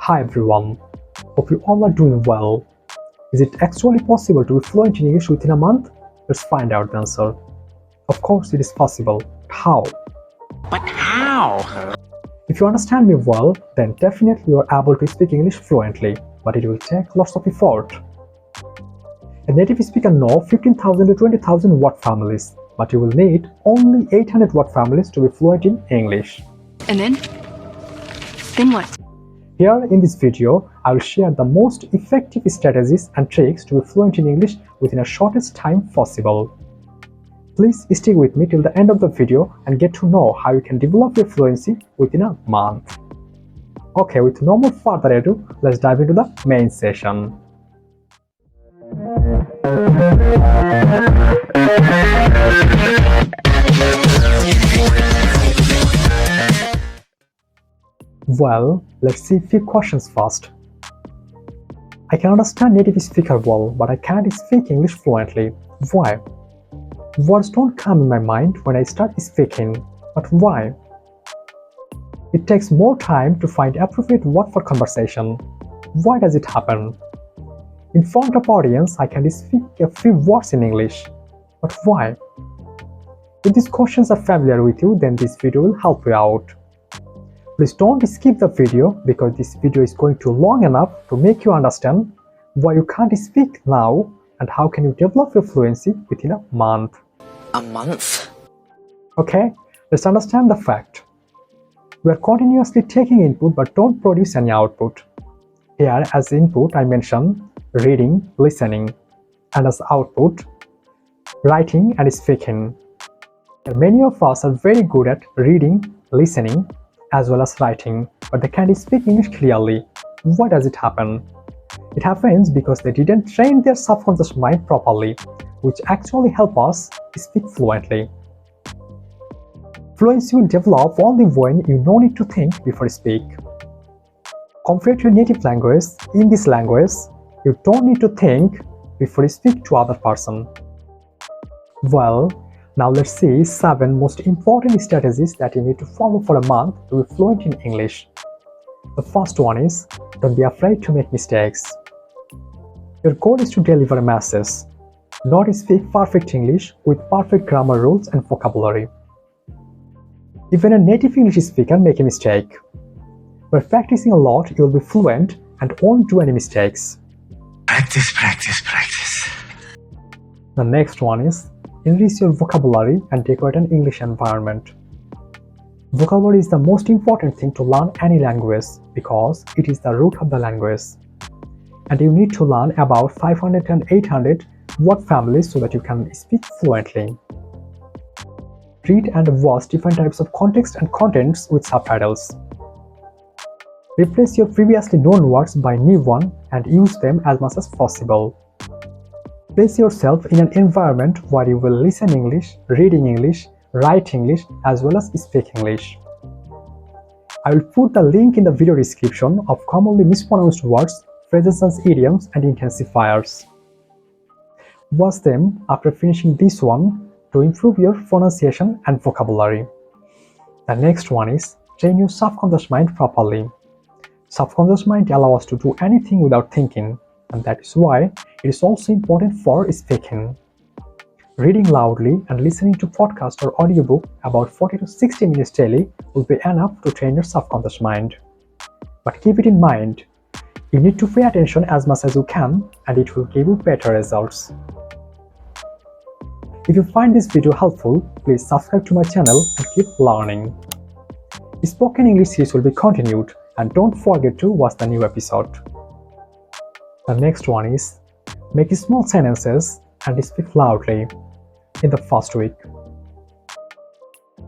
Hi everyone, hope you all are doing well. Is it actually possible to be fluent in English within a month? Let's find out the answer. Of course it is possible. How? But how? If you understand me well, then definitely you are able to speak English fluently, but it will take lots of effort. A native speaker knows 15,000 to 20,000 word families, but you will need only 800 word families to be fluent in English. And then? Then what? Here in this video, I will share the most effective strategies and tricks to be fluent in English within the shortest time possible. Please stick with me till the end of the video and get to know how you can develop your fluency within a month. Okay, with no more further ado, let's dive into the main session. Well, let's see a few questions first. I can understand native speaker well, but I can't speak English fluently. Why? Words don't come in my mind when I start speaking, but why? It takes more time to find appropriate word for conversation. Why does it happen? In front of audience, I can speak a few words in English, but why? If these questions are familiar with you, then this video will help you out. Please don't skip the video because this video is going too long enough to make you understand why you can't speak now and how can you develop your fluency within a month. A month? Okay, let's understand the fact. We are continuously taking input but don't produce any output. Here as input I mention reading, listening, and as output, writing and speaking. And many of us are very good at reading, listening, as well as writing, but they can't speak English clearly. Why does it happen? It happens because they didn't train their subconscious mind properly, which actually help us speak fluently. Fluency will develop only when you no need to think before you speak. Compared to your native language, in this language, you don't need to think before you speak to other person. Well, now let's see 7 most important strategies that you need to follow for a month to be fluent in English. The first one is, don't be afraid to make mistakes. Your goal is to deliver a message, not speak perfect English with perfect grammar rules and vocabulary. Even a native English speaker make a mistake. By practicing a lot, you will be fluent and won't do any mistakes. Practice, practice, practice. The next one is, enrich your vocabulary and decorate an English environment. Vocabulary is the most important thing to learn any language because it is the root of the language. And you need to learn about 500 and 800 word families so that you can speak fluently. Read and watch different types of context and contents with subtitles. Replace your previously known words by new ones and use them as much as possible. Place yourself in an environment where you will listen English, reading English, write English, as well as speak English. I will put the link in the video description of commonly mispronounced words, phrases and idioms, and intensifiers. Watch them after finishing this one to improve your pronunciation and vocabulary. The next one is, train your subconscious mind properly. Subconscious mind allows us to do anything without thinking, and that is why it is also important for speaking. Reading loudly and listening to podcast or audiobook about 40 to 60 minutes daily will be enough to train your subconscious mind. But keep it in mind, you need to pay attention as much as you can and it will give you better results. If you find this video helpful, please subscribe to my channel and keep learning. Spoken English series will be continued and don't forget to watch the new episode. The next one is, make small sentences and speak loudly in the first week.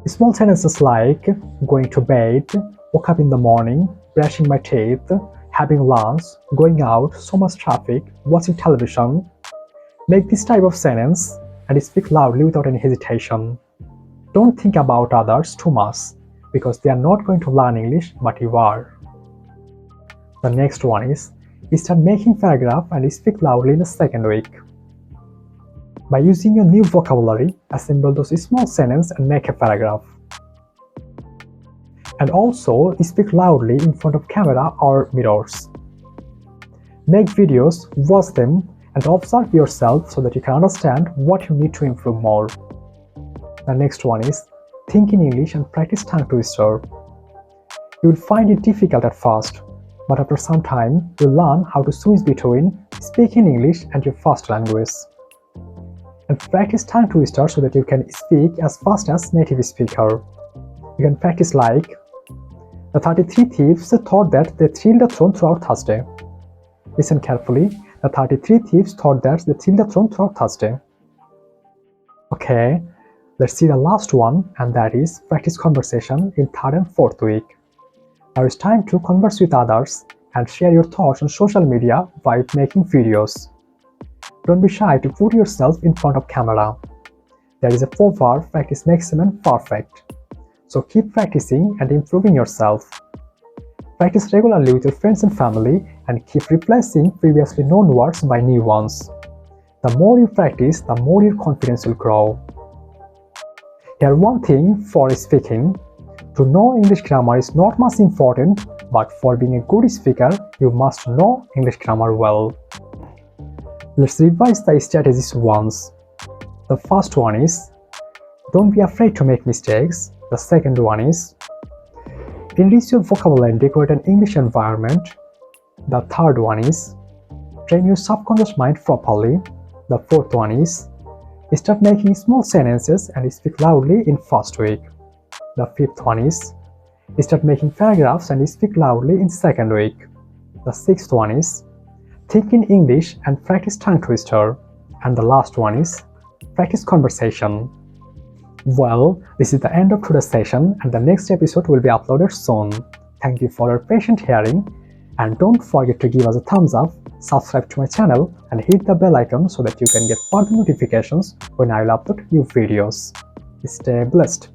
Small sentences like going to bed, woke up in the morning, brushing my teeth, having lunch, going out, so much traffic, watching television. Make this type of sentence and speak loudly without any hesitation. Don't think about others too much because they are not going to learn English but you are. The next one is, start making paragraph and speak loudly in the second week. By using your new vocabulary, assemble those small sentences and make a paragraph. And also speak loudly in front of camera or mirrors. Make videos, watch them, and observe yourself so that you can understand what you need to improve more. The next one is think in English and practice tongue twister. You will find it difficult at first, but after some time, you'll learn how to switch between speaking English and your first language. And practice tongue twister so that you can speak as fast as native speaker. You can practice like, the 33 thieves thought that they thrilled the throne throughout Thursday. Listen carefully. The 33 thieves thought that they thrilled the throne throughout Thursday. Okay, let's see the last one, and that is practice conversation in third and fourth week. Now it's time to converse with others and share your thoughts on social media while making videos. Don't be shy to put yourself in front of camera. There is a proverb, practice makes a man perfect. So keep practicing and improving yourself. Practice regularly with your friends and family and keep replacing previously known words by new ones. The more you practice, the more your confidence will grow. Here one thing for speaking. To know English grammar is not much important, but for being a good speaker, you must know English grammar well. Let's revise the strategies once. The first one is, don't be afraid to make mistakes. The second one is, enrich your vocabulary and decorate an English environment. The third one is, train your subconscious mind properly. The fourth one is, start making small sentences and speak loudly in first week. The fifth one is, start making paragraphs and speak loudly in second week. The sixth one is, think in English and practice tongue twister. And the last one is, practice conversation. Well, this is the end of today's session, and the next episode will be uploaded soon. Thank you for your patient hearing, and don't forget to give us a thumbs up, subscribe to my channel, and hit the bell icon so that you can get further notifications when I will upload new videos. Stay blessed.